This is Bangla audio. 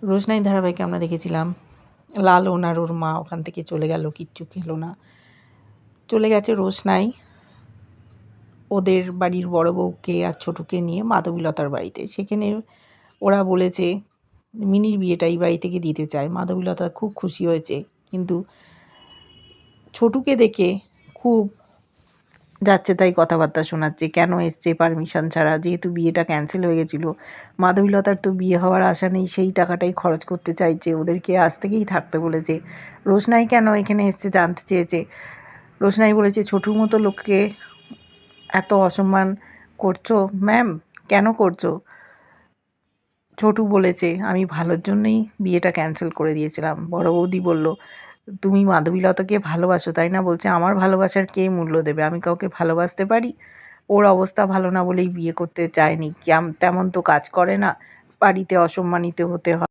রোশনাই ধারাবাহিকে আমরা দেখেছিলাম লালন আর ওর মা ওখান থেকে চলে গেল, কিচ্ছু খেলো না। চলে গেছে রোশনাই ওদের বাড়ির বড় বউকে আর ছোটুকে নিয়ে মাধবীলতার বাড়িতে। সেখানে ওরা বলেছে মিনির বিয়েটা এই বাড়ি থেকে দিতে চায়। মাধবীলতা খুব খুশি হয়েছে, কিন্তু ছোটুকে দেখে খুব যাচ্ছে তাই কথাবার্তা শোনাচ্ছে, কেন এসছে পারমিশন ছাড়া, যেহেতু বিয়েটা ক্যান্সেল হয়ে গেছিলো। মাধবীলতার তো বিয়ে হওয়ার আশা নেই, সেই টাকাটাই খরচ করতে চাইছে, ওদেরকে আজ থেকেই থাকতে বলেছে। রোশনাই কেন এখানে এসছে জানতে চেয়েছে। রোশনাই বলেছে ছোটুর মতো লোককে এত অসম্মান করছো ম্যাম, কেন করছো? ছোটু বলেছে আমি ভালোর জন্যই বিয়েটা ক্যান্সেল করে দিয়েছিলাম। বড় বৌদি বলল তুমি মাধবীলতাকে ভালোবাসো তাই না? বলছে আমার ভালোবাসার কে মূল্য দেবে, আমি কাউকে ভালোবাসতে পারি? ওর অবস্থা ভালো না বলেই বিয়ে করতে চায়নি, তেমন তো কাজ করে না, বাড়িতে অসম্মানিত হতে হয়।